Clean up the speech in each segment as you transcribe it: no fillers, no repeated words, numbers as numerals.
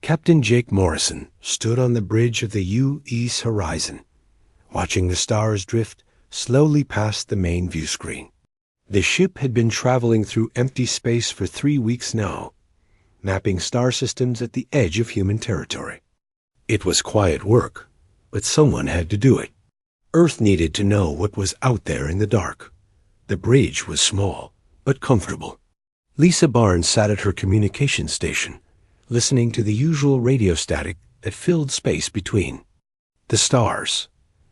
Captain Jake Morrison stood on the bridge of the U.E.'s horizon, watching the stars drift slowly past the main view screen. The ship had been traveling through empty space for 3 weeks now, mapping star systems at the edge of human territory. It was quiet work, but someone had to do it. Earth needed to know what was out there in the dark. The bridge was small, but comfortable. Lisa Barnes sat at her communication station, listening to the usual radio static that filled space between. The stars.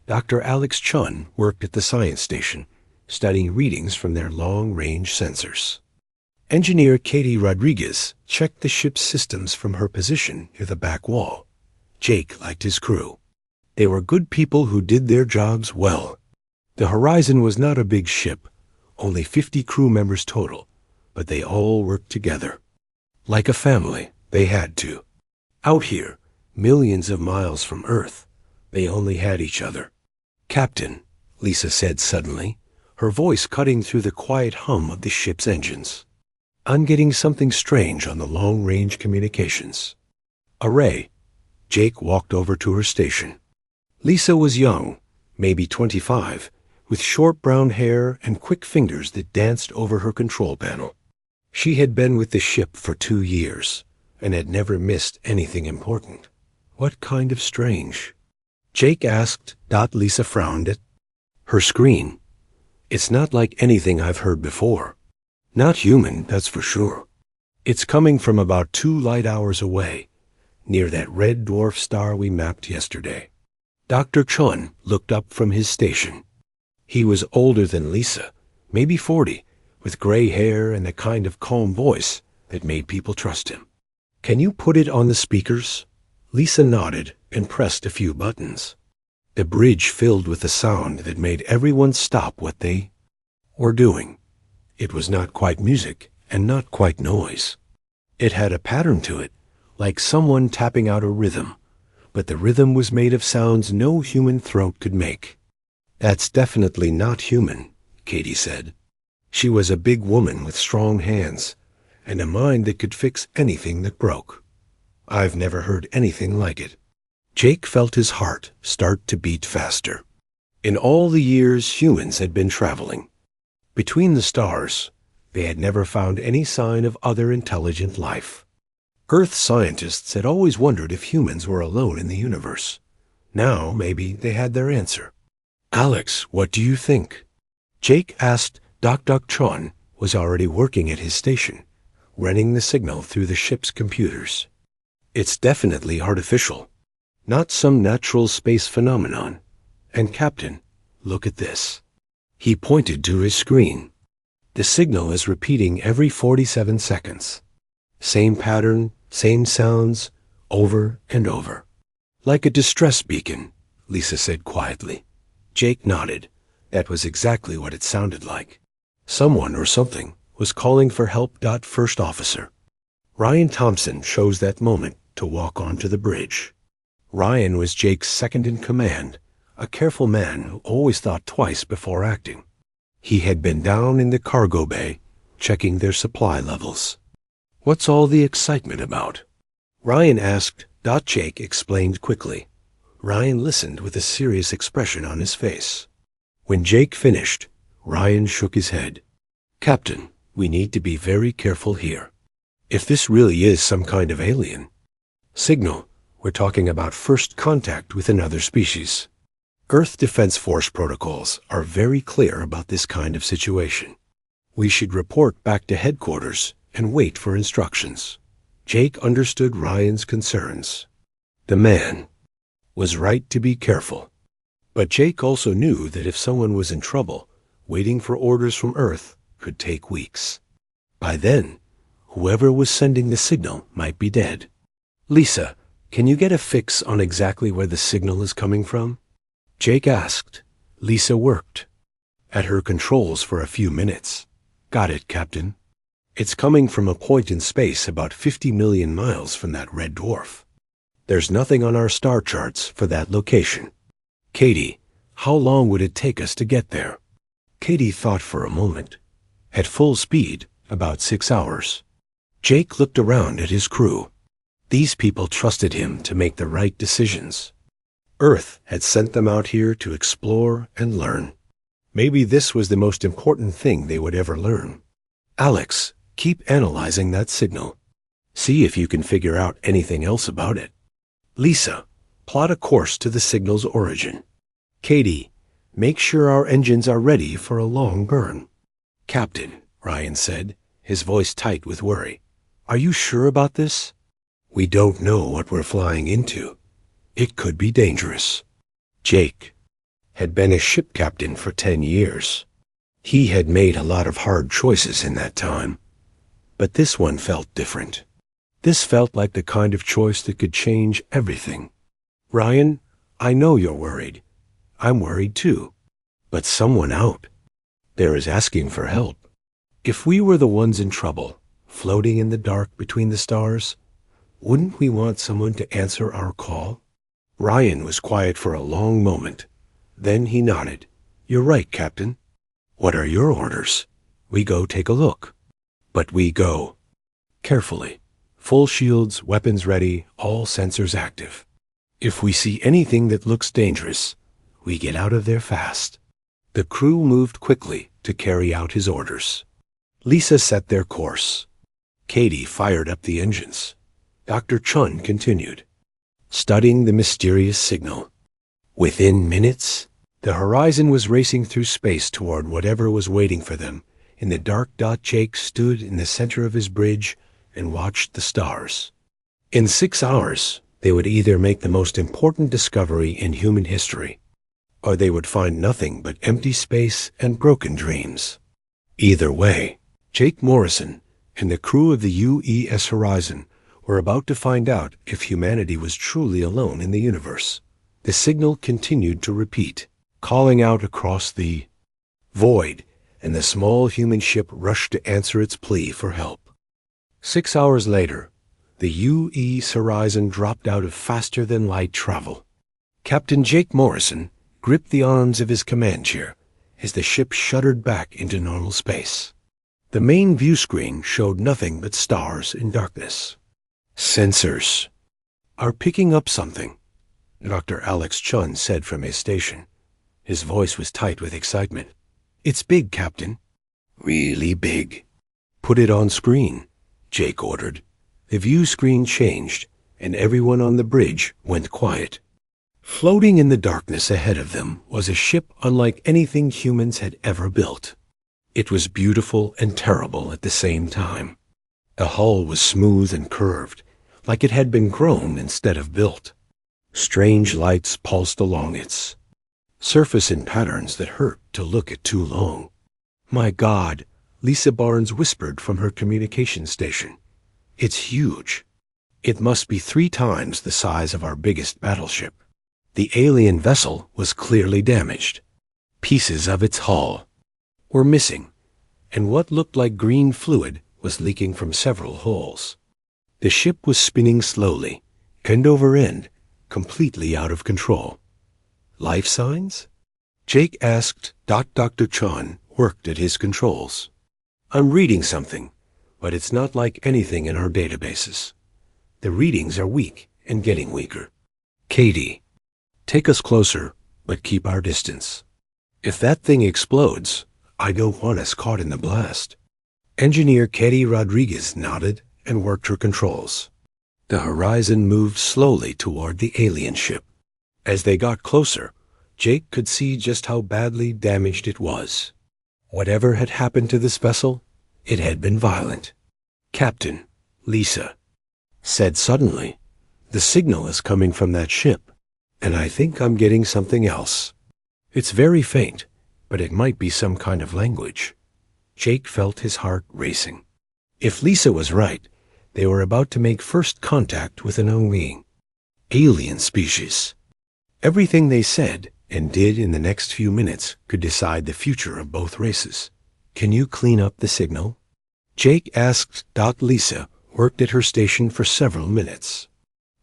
Dr. Alex Chun worked at the science station, studying readings from their long-range sensors. Engineer Katie Rodriguez checked the ship's systems from her position near the back wall. Jake liked his crew. They were good people who did their jobs well. The Horizon was not a big ship, only 50 crew members total, but they all worked together. Like a family, they had to. Out here, millions of miles from Earth, they only had each other. "Captain," Lisa said suddenly, her voice cutting through the quiet hum of the ship's engines. "I'm getting something strange on the long-range communications." "Array." Jake walked over to her station. Lisa was young, maybe 25, with short brown hair and quick fingers that danced over her control panel. She had been with the ship for 2 years and had never missed anything important. What kind of strange? Jake asked. Lisa frowned at her screen. "It's not like anything I've heard before. Not human, that's for sure. It's coming from about 2 light hours away, near that red dwarf star we mapped yesterday." Dr. Chun looked up from his station. He was older than Lisa, maybe 40, with gray hair and the kind of calm voice that made people trust him. "Can you put it on the speakers?" Lisa nodded and pressed a few buttons. The bridge filled with a sound that made everyone stop what they were doing. It was not quite music and not quite noise. It had a pattern to it, like someone tapping out a rhythm, but the rhythm was made of sounds no human throat could make. "That's definitely not human," Katie said. She was a big woman with strong hands and a mind that could fix anything that broke. "I've never heard anything like it." Jake felt his heart start to beat faster. In all the years humans had been traveling between the stars, they had never found any sign of other intelligent life. Earth scientists had always wondered if humans were alone in the universe. Now maybe they had their answer. "Alex, what do you think?" Jake asked. Dr. Chun was already working at his station, running the signal through the ship's computers. "It's definitely artificial, not some natural space phenomenon. And Captain, look at this." He pointed to his screen. "The signal is repeating every 47 seconds. Same pattern, same sounds, over and over." "Like a distress beacon," Lisa said quietly. Jake nodded. That was exactly what it sounded like. Someone or something was calling for help. First Officer Ryan Thompson chose that moment to walk onto the bridge. Ryan was Jake's second in command, a careful man who always thought twice before acting. He had been down in the cargo bay, checking their supply levels. "What's all the excitement about?" Ryan asked. Jake explained quickly. Ryan listened with a serious expression on his face. When Jake finished, Ryan shook his head. "Captain, we need to be very careful here. If this really is some kind of alien signal, we're talking about first contact with another species. Earth Defense Force protocols are very clear about this kind of situation. We should report back to headquarters and wait for instructions." Jake understood Ryan's concerns. The man was right to be careful. But Jake also knew that if someone was in trouble, waiting for orders from Earth could take weeks. By then, whoever was sending the signal might be dead. "Lisa, can you get a fix on exactly where the signal is coming from?" Jake asked. Lisa worked at her controls for a few minutes. "Got it, Captain. It's coming from a point in space about 50 million miles from that red dwarf. There's nothing on our star charts for that location." "Katie, how long would it take us to get there?" Katie thought for a moment. At full speed, about 6 hours. Jake looked around at his crew. These people trusted him to make the right decisions. Earth had sent them out here to explore and learn. Maybe this was the most important thing they would ever learn. Alex, keep analyzing that signal. See if you can figure out anything else about it. Lisa, plot a course to the signal's origin. Katie, make sure our engines are ready for a long burn. Captain, Ryan said, his voice tight with worry. Are you sure about this? We don't know what we're flying into. It could be dangerous. Jake had been a ship captain for 10 years. He had made a lot of hard choices in that time. But this one felt different. This felt like the kind of choice that could change everything. Ryan, I know you're worried. I'm worried too. But someone out there is asking for help. If we were the ones in trouble, floating in the dark between the stars, wouldn't we want someone to answer our call? Ryan was quiet for a long moment. Then he nodded. You're right, Captain. What are your orders? We go take a look. But we go carefully. Full shields, weapons ready, all sensors active. If we see anything that looks dangerous, we get out of there fast. The crew moved quickly to carry out his orders. Lisa set their course. Katie fired up the engines. Dr. Chun continued, studying the mysterious signal. Within minutes, the horizon was racing through space toward whatever was waiting for them. In the dark dot, Jake stood in the center of his bridge and watched the stars. In 6 hours, they would either make the most important discovery in human history, or they would find nothing but empty space and broken dreams. Either way, Jake Morrison and the crew of the UES Horizon were about to find out if humanity was truly alone in the universe. The signal continued to repeat, calling out across the void, and the small human ship rushed to answer its plea for help. 6 hours later, the UES Horizon dropped out of faster-than-light travel. Captain Jake Morrison gripped the arms of his command chair as the ship shuddered back into normal space. The main view screen showed nothing but stars and darkness. Sensors are picking up something, Dr. Alex Chun said from his station. His voice was tight with excitement. It's big, Captain. Really big. Put it on screen, Jake ordered. The view screen changed, and everyone on the bridge went quiet. Floating in the darkness ahead of them was a ship unlike anything humans had ever built. It was beautiful and terrible at the same time. The hull was smooth and curved, like it had been grown instead of built. Strange lights pulsed along its surface in patterns that hurt to look at too long. My God, Lisa Barnes whispered from her communication station. It's huge. It must be 3 times the size of our biggest battleship. The alien vessel was clearly damaged. Pieces of its hull were missing, and what looked like green fluid was leaking from several holes. The ship was spinning slowly, end over end, completely out of control. Life signs? Jake asked. Dr. Chun worked at his controls. I'm reading something, but it's not like anything in our databases. The readings are weak and getting weaker. Katie, take us closer, but keep our distance. If that thing explodes, I don't want us caught in the blast. Engineer Katie Rodriguez nodded and worked her controls. The horizon moved slowly toward the alien ship. As they got closer, Jake could see just how badly damaged it was. Whatever had happened to this vessel, it had been violent. Captain, Lisa said suddenly, the signal is coming from that ship, and I think I'm getting something else. It's very faint, but it might be some kind of language. Jake felt his heart racing. If Lisa was right, they were about to make first contact with an alien species. Everything they said and did in the next few minutes could decide the future of both races. Can you clean up the signal? Jake asked. Lisa worked at her station for several minutes.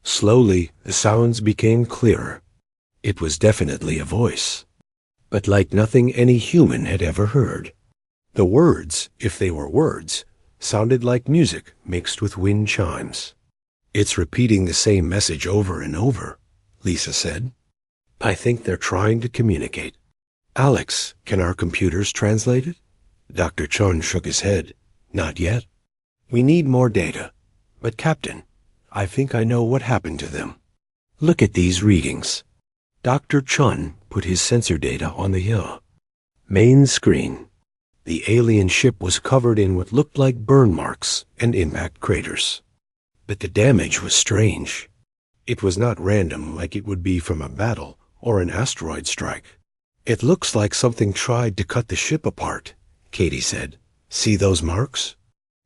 Slowly, the sounds became clearer. It was definitely a voice, but like nothing any human had ever heard. The words, if they were words, sounded like music mixed with wind chimes. It's repeating the same message over and over, Lisa said. I think they're trying to communicate. Alex, can our computers translate it? Dr. Chun shook his head. Not yet. We need more data. But Captain, I think I know what happened to them. Look at these readings. Dr. Chun put his sensor data on the hill. Main screen. The alien ship was covered in what looked like burn marks and impact craters. But the damage was strange. It was not random like it would be from a battle or an asteroid strike. It looks like something tried to cut the ship apart, Katie said. See those marks?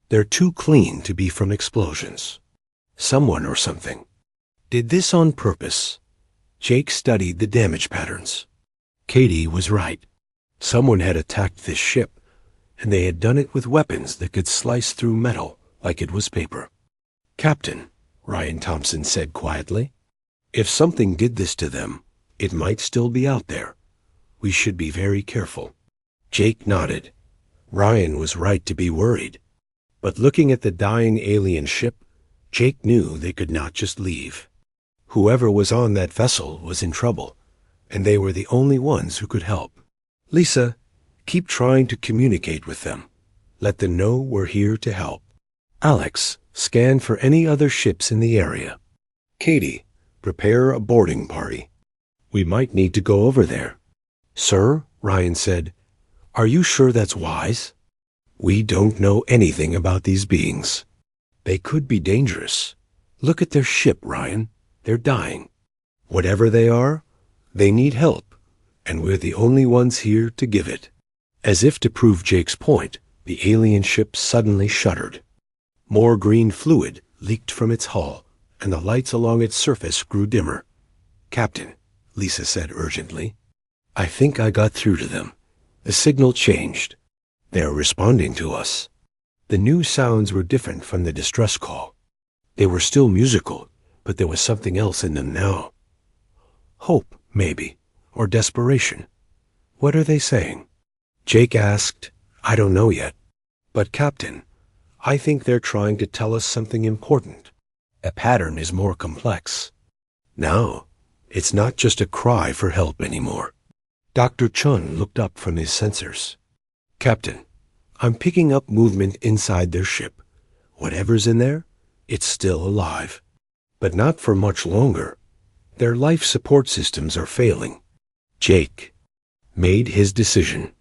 They're too clean to be from explosions. Someone or something did this on purpose. Jake studied the damage patterns. Katie was right. Someone had attacked this ship, and they had done it with weapons that could slice through metal like it was paper. Captain, Ryan Thompson said quietly, if something did this to them, it might still be out there. We should be very careful. Jake nodded. Ryan was right to be worried. But looking at the dying alien ship, Jake knew they could not just leave. Whoever was on that vessel was in trouble, and they were the only ones who could help. Lisa, keep trying to communicate with them. Let them know we're here to help. Alex, scan for any other ships in the area. Katie, prepare a boarding party. We might need to go over there. Sir, Ryan said, are you sure that's wise? We don't know anything about these beings. They could be dangerous. Look at their ship, Ryan. They're dying. Whatever they are, they need help, and we're the only ones here to give it. As if to prove Jake's point, the alien ship suddenly shuddered. More green fluid leaked from its hull, and the lights along its surface grew dimmer. Captain, Lisa said urgently, I think I got through to them. The signal changed. They are responding to us. The new sounds were different from the distress call. They were still musical, but there was something else in them now. Hope, maybe, or desperation. What are they saying? Jake asked, I don't know yet. But Captain, I think they're trying to tell us something important. A pattern is more complex. Now, it's not just a cry for help anymore. Dr. Chun looked up from his sensors. Captain, I'm picking up movement inside their ship. Whatever's in there, it's still alive. But not for much longer. Their life support systems are failing. Jake made his decision.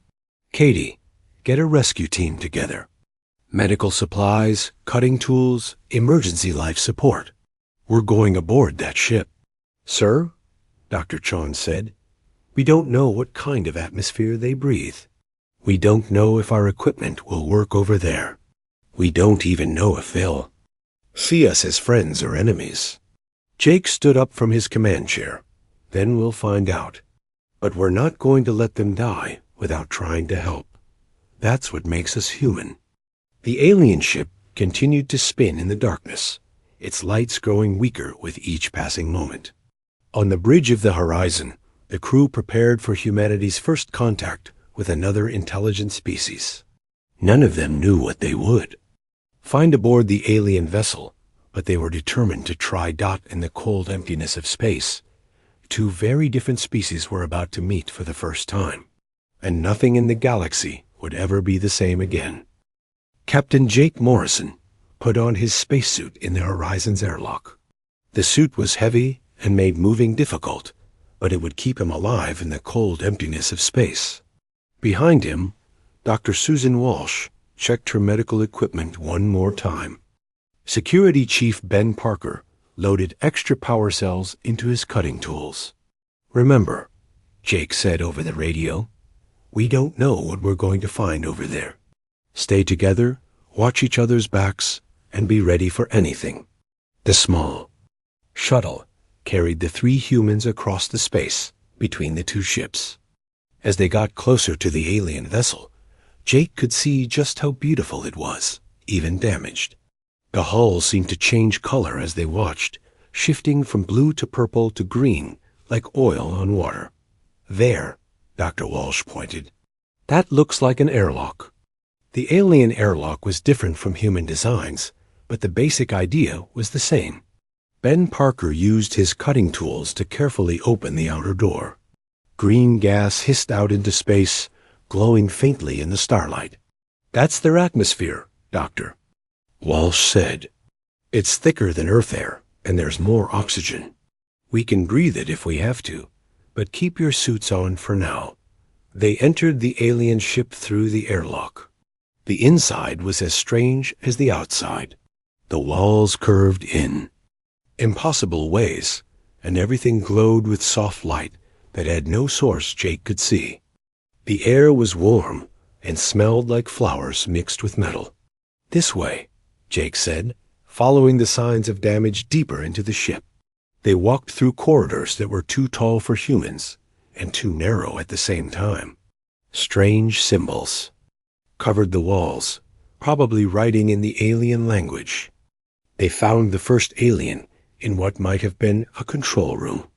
Katie, get a rescue team together. Medical supplies, cutting tools, emergency life support. We're going aboard that ship. Sir, Dr. Chon said, we don't know what kind of atmosphere they breathe. We don't know if our equipment will work over there. We don't even know if they'll see us as friends or enemies. Jake stood up from his command chair. Then we'll find out. But we're not going to let them die without trying to help. That's what makes us human. The alien ship continued to spin in the darkness, its lights growing weaker with each passing moment. On the bridge of the horizon, the crew prepared for humanity's first contact with another intelligent species. None of them knew what they would find aboard the alien vessel, but they were determined to try. In the cold emptiness of space, two very different species were about to meet for the first time, and nothing in the galaxy would ever be the same again. Captain Jake Morrison put on his spacesuit in the Horizon's airlock. The suit was heavy and made moving difficult, but it would keep him alive in the cold emptiness of space. Behind him, Dr. Susan Walsh checked her medical equipment one more time. Security Chief Ben Parker loaded extra power cells into his cutting tools. Remember, Jake said over the radio, we don't know what we're going to find over there. Stay together, watch each other's backs, and be ready for anything. The small shuttle carried the three humans across the space between the two ships. As they got closer to the alien vessel, Jake could see just how beautiful it was, even damaged. The hull seemed to change color as they watched, shifting from blue to purple to green, like oil on water. There, Dr. Walsh pointed. That looks like an airlock. The alien airlock was different from human designs, but the basic idea was the same. Ben Parker used his cutting tools to carefully open the outer door. Green gas hissed out into space, glowing faintly in the starlight. "That's their atmosphere, Doctor," Walsh said. "It's thicker than Earth air, and there's more oxygen. We can breathe it if we have to, but keep your suits on for now." They entered the alien ship through the airlock. The inside was as strange as the outside. The walls curved in impossible ways, and everything glowed with soft light that had no source Jake could see. The air was warm and smelled like flowers mixed with metal. "This way," Jake said, following the signs of damage deeper into the ship. They walked through corridors that were too tall for humans and too narrow at the same time. Strange symbols covered the walls, probably writing in the alien language. They found the first alien in what might have been a control room.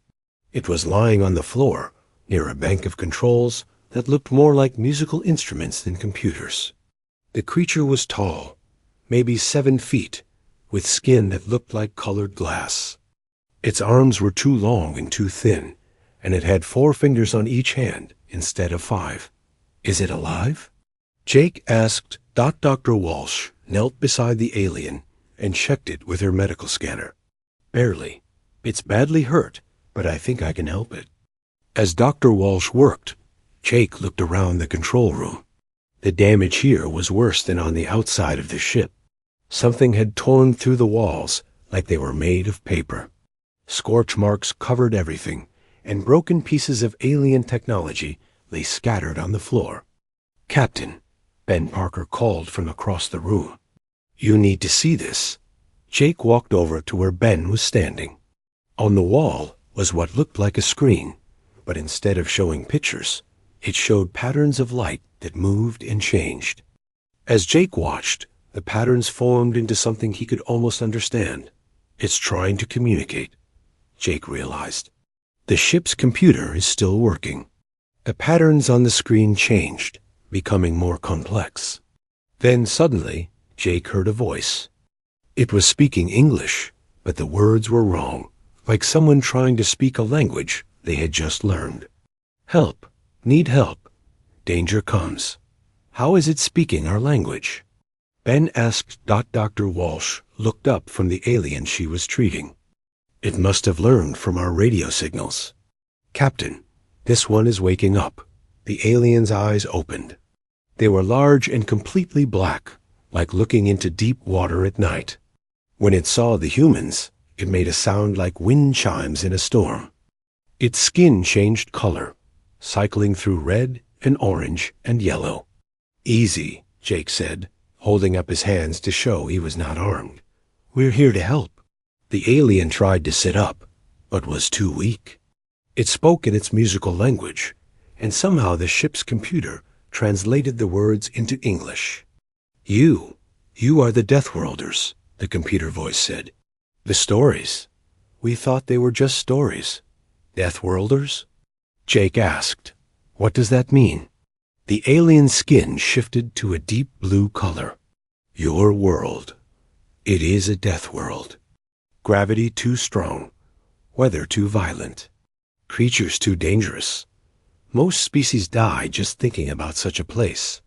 It was lying on the floor near a bank of controls that looked more like musical instruments than computers. The creature was tall, maybe 7 feet, with skin that looked like colored glass. Its arms were too long and too thin, and it had 4 fingers on each hand instead of 5. "Is it alive?" Jake asked. Dr. Walsh knelt beside the alien and checked it with her medical scanner. "Barely. It's badly hurt, but I think I can help it." As Dr. Walsh worked, Jake looked around the control room. The damage here was worse than on the outside of the ship. Something had torn through the walls like they were made of paper. Scorch marks covered everything, and broken pieces of alien technology lay scattered on the floor. "Captain," Ben Parker called from across the room. "You need to see this." Jake walked over to where Ben was standing. On the wall was what looked like a screen, but instead of showing pictures, it showed patterns of light that moved and changed. As Jake watched, the patterns formed into something he could almost understand. "It's trying to communicate," Jake realized. "The ship's computer is still working." The patterns on the screen changed, becoming more complex. Then suddenly, Jake heard a voice. It was speaking English, but the words were wrong, like someone trying to speak a language they had just learned. "Help. Need help. Danger comes." How is it speaking our language? Ben asked. Dr. Walsh looked up from the alien she was treating. "It must have learned from our radio signals." "Captain, this one is waking up." The alien's eyes opened. They were large and completely black, like looking into deep water at night. When it saw the humans, it made a sound like wind chimes in a storm. Its skin changed color, cycling through red and orange and yellow. "Easy," Jake said, holding up his hands to show he was not armed. "We're here to help." The alien tried to sit up, but was too weak. It spoke in its musical language, and somehow the ship's computer translated the words into English. You are the Deathworlders," the computer voice said. "The stories. We thought they were just stories." "Deathworlders?" Jake asked. "What does that mean?" The alien skin shifted to a deep blue color. "Your world. It is a death world. Gravity too strong, weather too violent, creatures too dangerous. Most species die just thinking about such a place."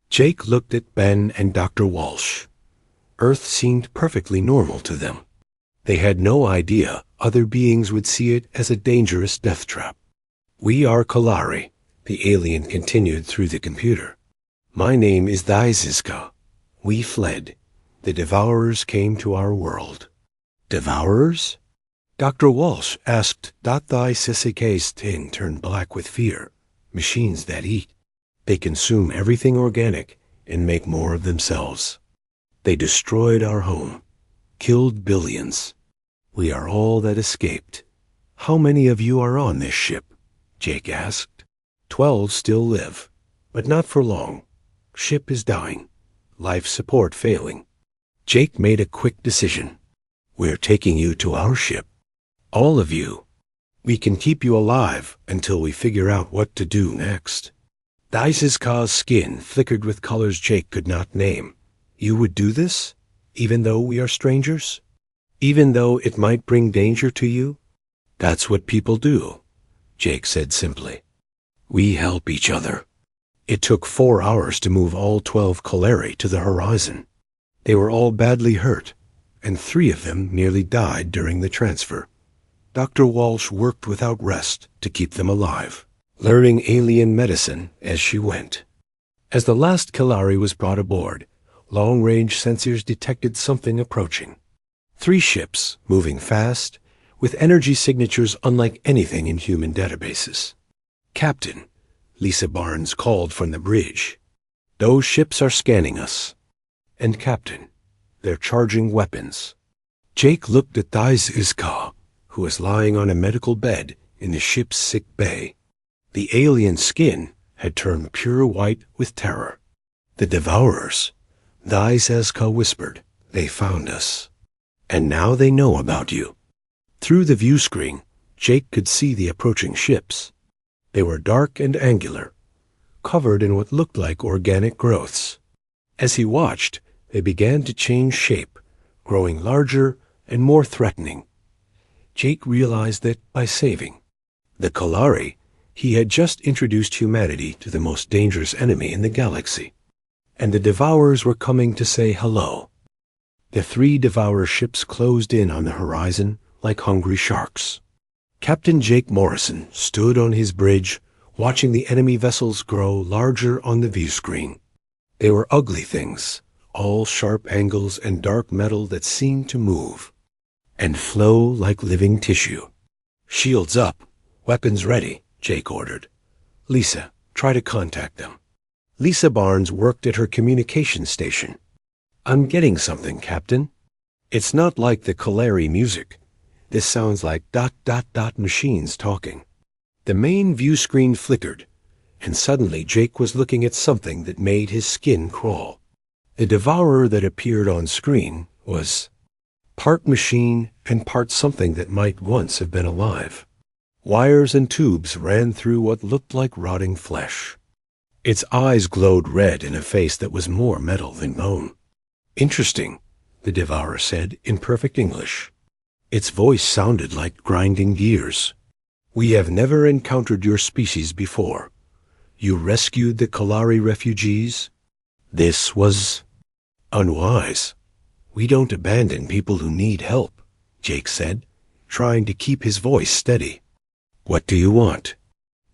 Jake looked at Ben and Dr. Walsh. Earth seemed perfectly normal to them. They had no idea other beings would see it as a dangerous death trap. "We are Kalari," the alien continued through the computer. "My name is Thaiziska. We fled. The Devourers came to our world." "Devourers?" Dr. Walsh asked. Thaiziska's skin turned black with fear. "Machines that eat. They consume everything organic and make more of themselves. They destroyed our home, killed billions. We are all that escaped." "How many of you are on this ship?" Jake asked. 12 still live, but not for long. Ship is dying. Life support failing." Jake made a quick decision. "We're taking you to our ship. All of you. We can keep you alive until we figure out what to do next." Thaiziska's skin flickered with colors Jake could not name. "You would do this, even though we are strangers?" Even though it might bring danger to you? That's what people do, Jake said simply. We help each other. It took 4 hours to move all 12 Kaleri to the horizon. They were all badly hurt, and 3 of them nearly died during the transfer. Dr. Walsh worked without rest to keep them alive, learning alien medicine as she went. As the last Kalari was brought aboard, long-range sensors detected something approaching. 3 ships, moving fast, with energy signatures unlike anything in human databases. Captain, Lisa Barnes called from the bridge. Those ships are scanning us. And Captain, they're charging weapons. Jake looked at Thais Iska, who was lying on a medical bed in the ship's sick bay. The alien skin had turned pure white with terror. The Devourers, Thais Iska whispered, they found us. And now they know about you. Through the view screen, Jake could see the approaching ships. They were dark and angular, covered in what looked like organic growths. As he watched, they began to change shape, growing larger and more threatening. Jake realized that by saving the Kalari, he had just introduced humanity to the most dangerous enemy in the galaxy. And the Devourers were coming to say hello. The 3 Devourer ships closed in on the horizon like hungry sharks. Captain Jake Morrison stood on his bridge, watching the enemy vessels grow larger on the view screen. They were ugly things, all sharp angles and dark metal that seemed to move and flow like living tissue. Shields up, weapons ready, Jake ordered. Lisa, try to contact them. Lisa Barnes worked at her communication station. I'm getting something, Captain. It's not like the Kaleri music. This sounds like ... machines talking. The main view screen flickered, and suddenly Jake was looking at something that made his skin crawl. The Devourer that appeared on screen was part machine and part something that might once have been alive. Wires and tubes ran through what looked like rotting flesh. Its eyes glowed red in a face that was more metal than bone. Interesting, the Devourer said in perfect English. Its voice sounded like grinding gears. We have never encountered your species before. You rescued the Kalari refugees? This was unwise. We don't abandon people who need help, Jake said, trying to keep his voice steady. What do you want?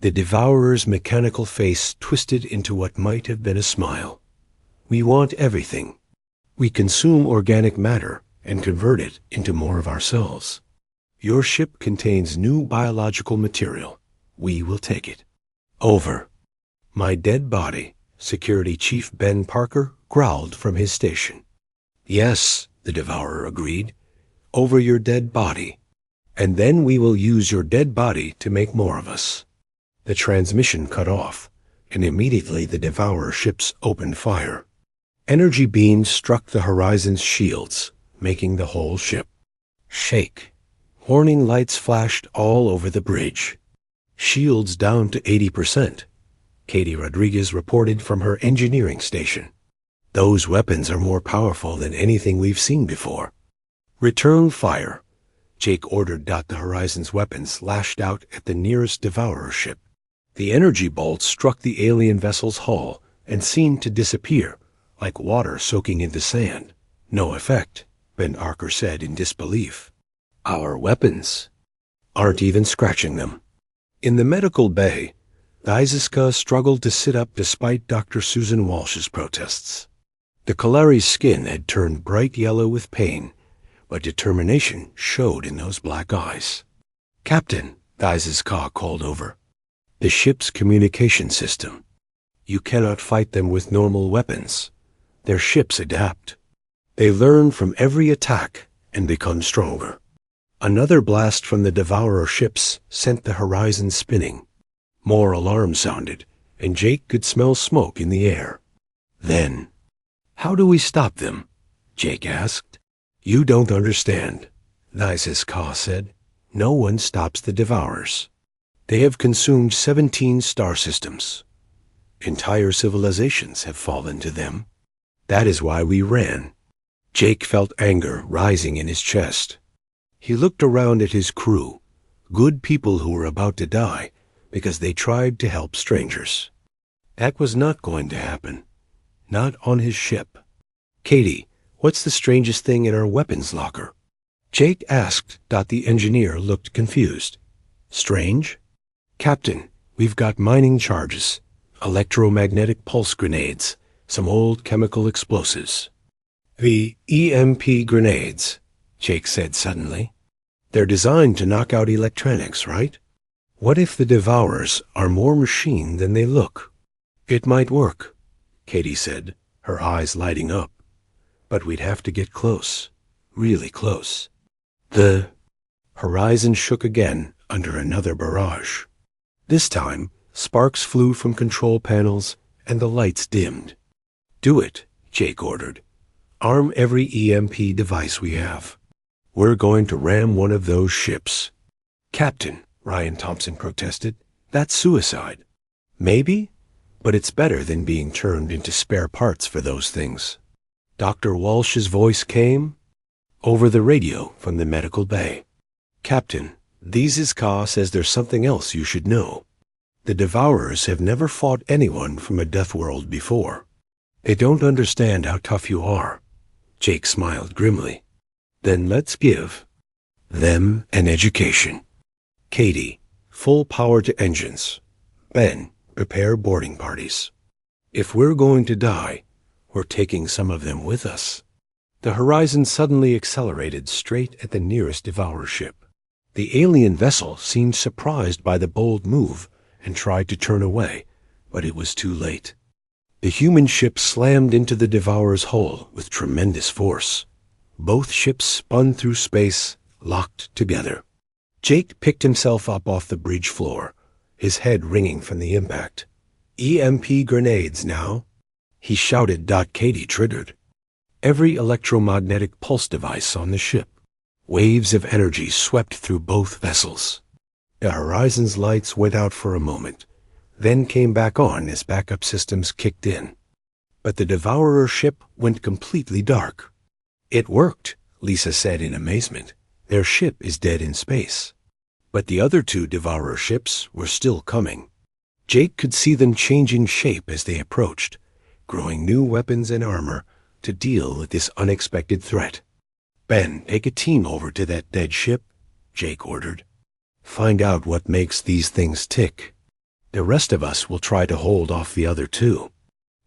The Devourer's mechanical face twisted into what might have been a smile. We want everything. We consume organic matter and convert it into more of ourselves. Your ship contains new biological material. We will take it. Over. My dead body, Security Chief Ben Parker growled from his station. Yes, the Devourer agreed. Over your dead body. And then we will use your dead body to make more of us. The transmission cut off, and immediately the Devourer ships opened fire. Energy beams struck the horizon's shields, making the whole ship shake. Warning lights flashed all over the bridge. Shields down to 80%. Katie Rodriguez reported from her engineering station. Those weapons are more powerful than anything we've seen before. Return fire. Jake ordered. The horizon's weapons lashed out at the nearest Devourer ship. The energy bolts struck the alien vessel's hull and seemed to disappear, like water soaking into sand. No effect, Ben Arker said in disbelief. Our weapons aren't even scratching them. In the medical bay, Thaiziska struggled to sit up despite Dr. Susan Walsh's protests. The Kalari's skin had turned bright yellow with pain, but determination showed in those black eyes. Captain, Thaiziska called over. The ship's communication system. You cannot fight them with normal weapons. Their ships adapt. They learn from every attack and become stronger. Another blast from the Devourer ships sent the horizon spinning. More alarms sounded, and Jake could smell smoke in the air. Then, how do we stop them? Jake asked. You don't understand, Thaiziska said. No one stops the Devourers. They have consumed 17 star systems. Entire civilizations have fallen to them. That is why we ran. Jake felt anger rising in his chest. He looked around at his crew, good people who were about to die because they tried to help strangers. That was not going to happen. Not on his ship. Katie, what's the strangest thing in our weapons locker? Jake asked. The engineer looked confused. Strange? Captain, we've got mining charges, electromagnetic pulse grenades, some old chemical explosives. The EMP grenades, Jake said suddenly. They're designed to knock out electronics, right? What if the Devourers are more machine than they look? It might work, Katie said, her eyes lighting up. But we'd have to get close, really close. The horizon shook again under another barrage. This time, sparks flew from control panels and the lights dimmed. Do it, Jake ordered. Arm every EMP device we have. We're going to ram one of those ships. Captain, Ryan Thompson protested, that's suicide. Maybe, but it's better than being turned into spare parts for those things. Dr. Walsh's voice came over the radio from the medical bay. Captain, These Ka says there's something else you should know. The Devourers have never fought anyone from a death world before. They don't understand how tough you are. Jake smiled grimly. Then let's give them an education. Katie, full power to engines. Ben, prepare boarding parties. If we're going to die, we're taking some of them with us. The horizon suddenly accelerated straight at the nearest Devourer ship. The alien vessel seemed surprised by the bold move and tried to turn away, but it was too late. The human ship slammed into the Devourer's hull with tremendous force. Both ships spun through space, locked together. Jake picked himself up off the bridge floor, his head ringing from the impact. EMP grenades now, he shouted. Katie triggered. Every electromagnetic pulse device on the ship. Waves of energy swept through both vessels. The horizon's lights went out for a moment, then came back on as backup systems kicked in. But the Devourer ship went completely dark. It worked, Lisa said in amazement. Their ship is dead in space. But the other two Devourer ships were still coming. Jake could see them changing shape as they approached, growing new weapons and armor to deal with this unexpected threat. Ben, take a team over to that dead ship, Jake ordered. Find out what makes these things tick. The rest of us will try to hold off the other two.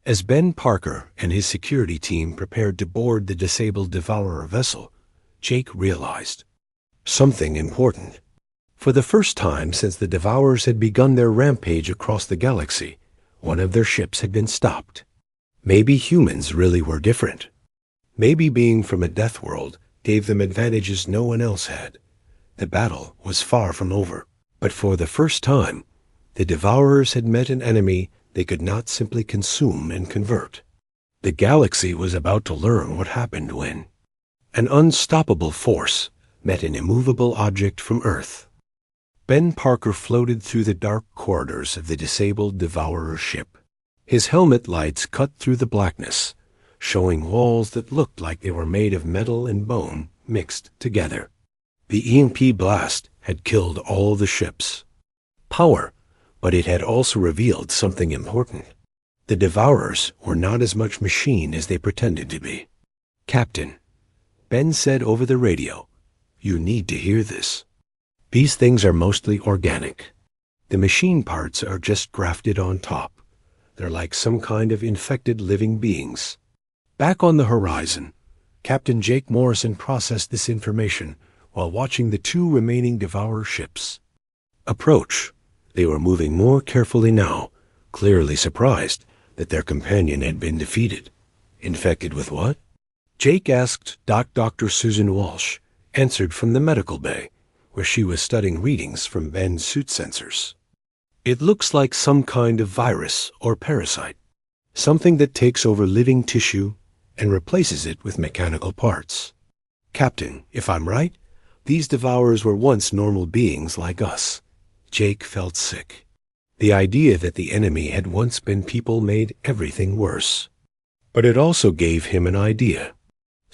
As Ben Parker and his security team prepared to board the disabled Devourer vessel, Jake realized something important. For the first time since the Devourers had begun their rampage across the galaxy, one of their ships had been stopped. Maybe humans really were different. Maybe being from a death world gave them advantages no one else had. The battle was far from over, but for the first time, the Devourers had met an enemy they could not simply consume and convert. The galaxy was about to learn what happened when an unstoppable force met an immovable object from Earth. Ben Parker floated through the dark corridors of the disabled Devourer ship. His helmet lights cut through the blackness, showing walls that looked like they were made of metal and bone mixed together. The EMP blast had killed all the ships. Power, but it had also revealed something important. The Devourers were not as much machine as they pretended to be. Captain, Ben said over the radio, you need to hear this. These things are mostly organic. The machine parts are just grafted on top. They're like some kind of infected living beings. Back on the horizon, Captain Jake Morrison processed this information while watching the two remaining Devourer ships approach. They were moving more carefully now, clearly surprised that their companion had been defeated. Infected with what? Jake asked. Dr. Susan Walsh answered from the medical bay, where she was studying readings from Ben's suit sensors. It looks like some kind of virus or parasite, something that takes over living tissue and replaces it with mechanical parts. Captain, if I'm right, these Devourers were once normal beings like us. Jake felt sick. The idea that the enemy had once been people made everything worse. But it also gave him an idea.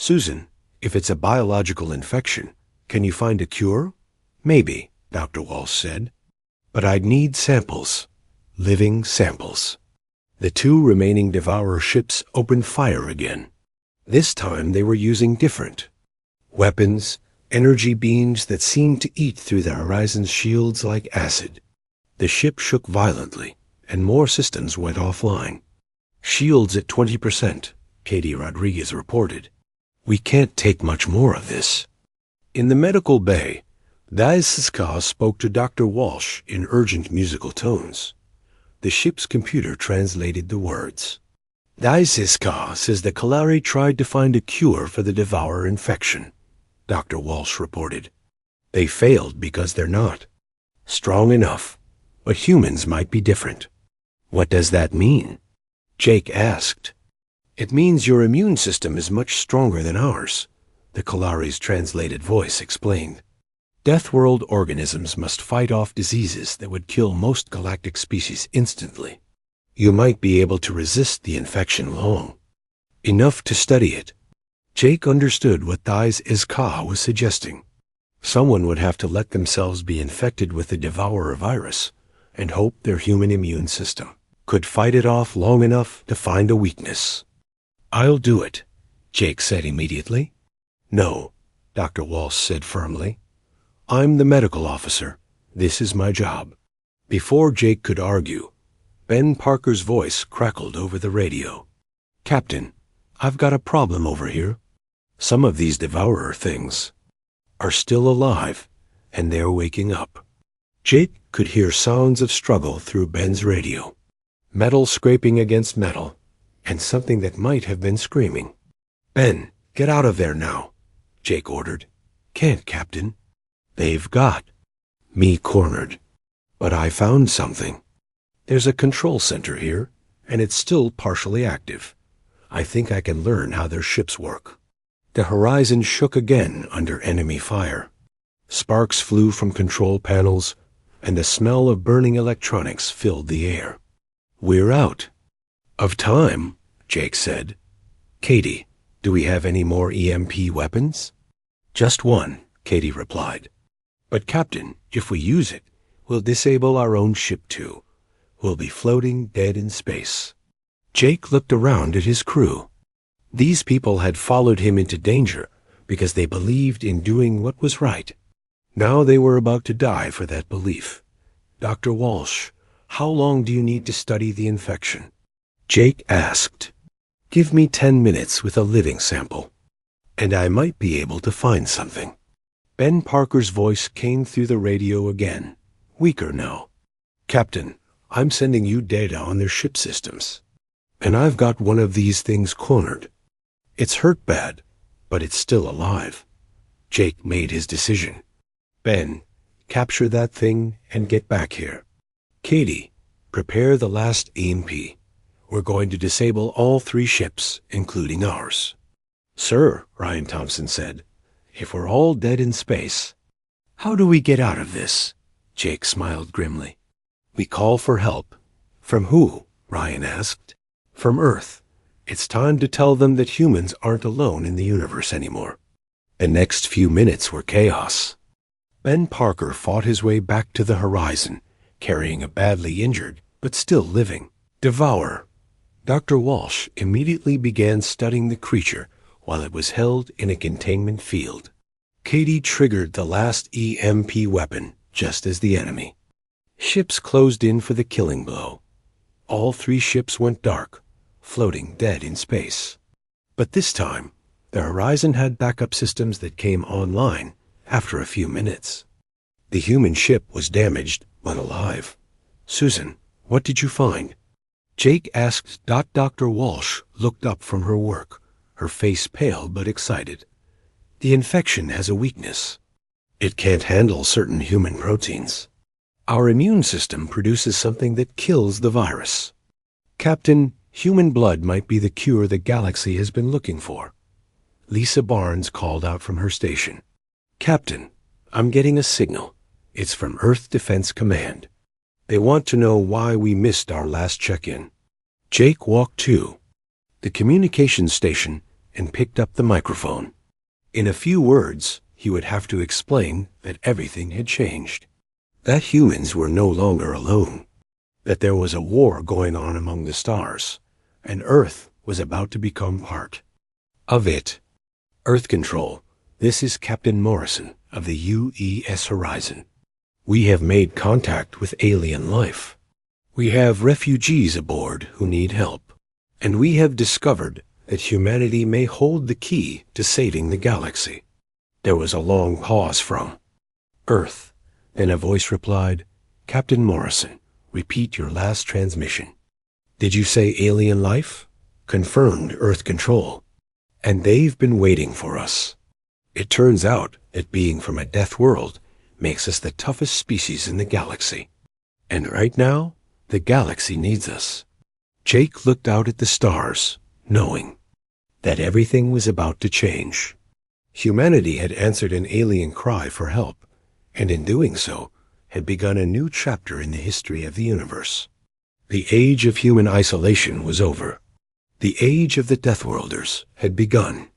Susan, if it's a biological infection, can you find a cure? Maybe, Dr. Walsh said. But I'd need samples. Living samples. The two remaining Devourer ships opened fire again. This time they were using different weapons, energy beams that seemed to eat through the Horizon's shields like acid. The ship shook violently, and more systems went offline. Shields at 20%, Katie Rodriguez reported. We can't take much more of this. In the medical bay, Siska spoke to Dr. Walsh in urgent musical tones. The ship's computer translated the words. Siska says the Kalari tried to find a cure for the Devourer infection, Dr. Walsh reported. They failed because they're not strong enough, but humans might be different. What does that mean? Jake asked. It means your immune system is much stronger than ours, the Kalari's translated voice explained. Deathworld organisms must fight off diseases that would kill most galactic species instantly. You might be able to resist the infection long enough to study it. Jake understood what Siska was suggesting. Someone would have to let themselves be infected with the Devourer virus and hope their human immune system could fight it off long enough to find a weakness. I'll do it, Jake said immediately. No, Dr. Walsh said firmly. I'm the medical officer. This is my job. Before Jake could argue, Ben Parker's voice crackled over the radio. Captain, I've got a problem over here. Some of these Devourer things are still alive, and they're waking up. Jake could hear sounds of struggle through Ben's radio. Metal scraping against metal, and something that might have been screaming. Ben, get out of there now, Jake ordered. Can't, Captain. They've got me cornered. But I found something. There's a control center here, and it's still partially active. I think I can learn how their ships work. The Horizon shook again under enemy fire. Sparks flew from control panels, and the smell of burning electronics filled the air. We're out of time, Jake said. Katie, do we have any more EMP weapons? Just one, Katie replied. But Captain, if we use it, we'll disable our own ship too. We'll be floating dead in space. Jake looked around at his crew. These people had followed him into danger because they believed in doing what was right. Now they were about to die for that belief. Dr. Walsh, how long do you need to study the infection? Jake asked. Give me 10 minutes with a living sample, and I might be able to find something. Ben Parker's voice came through the radio again, weaker now. Captain, I'm sending you data on their ship systems, and I've got one of these things cornered. It's hurt bad, but it's still alive. Jake made his decision. Ben, capture that thing and get back here. Katie, prepare the last EMP. We're going to disable all 3 ships, including ours. Sir, Ryan Thompson said, if we're all dead in space, how do we get out of this? Jake smiled grimly. We call for help. From who? Ryan asked. From Earth. It's time to tell them that humans aren't alone in the universe anymore. The next few minutes were chaos. Ben Parker fought his way back to the Horizon, carrying a badly injured, but still living Devourer. Dr. Walsh immediately began studying the creature while it was held in a containment field. Katie triggered the last EMP weapon, just as the enemy. Ships closed in for the killing blow. All 3 ships went dark, floating dead in space. But this time, the Horizon had backup systems that came online after a few minutes. The human ship was damaged, but alive. Susan, what did you find? Jake asked. Dr. Walsh looked up from her work, her face pale but excited. The infection has a weakness. It can't handle certain human proteins. Our immune system produces something that kills the virus. Captain, human blood might be the cure the galaxy has been looking for. Lisa Barnes called out from her station. Captain, I'm getting a signal. It's from Earth Defense Command. They want to know why we missed our last check-in. Jake walked to the communications station and picked up the microphone. In a few words, he would have to explain that everything had changed. That humans were no longer alone. That there was a war going on among the stars, and Earth was about to become part of it. Earth Control, this is Captain Morrison of the UES Horizon. We have made contact with alien life. We have refugees aboard who need help, and we have discovered that humanity may hold the key to saving the galaxy. There was a long pause from Earth. Then a voice replied, Captain Morrison, repeat your last transmission. Did you say alien life? Confirmed Earth Control. And they've been waiting for us. It turns out that being from a death world makes us the toughest species in the galaxy. And right now, the galaxy needs us. Jake looked out at the stars, knowing that everything was about to change. Humanity had answered an alien cry for help, and in doing so, had begun a new chapter in the history of the universe. The age of human isolation was over. The age of the Deathworlders had begun.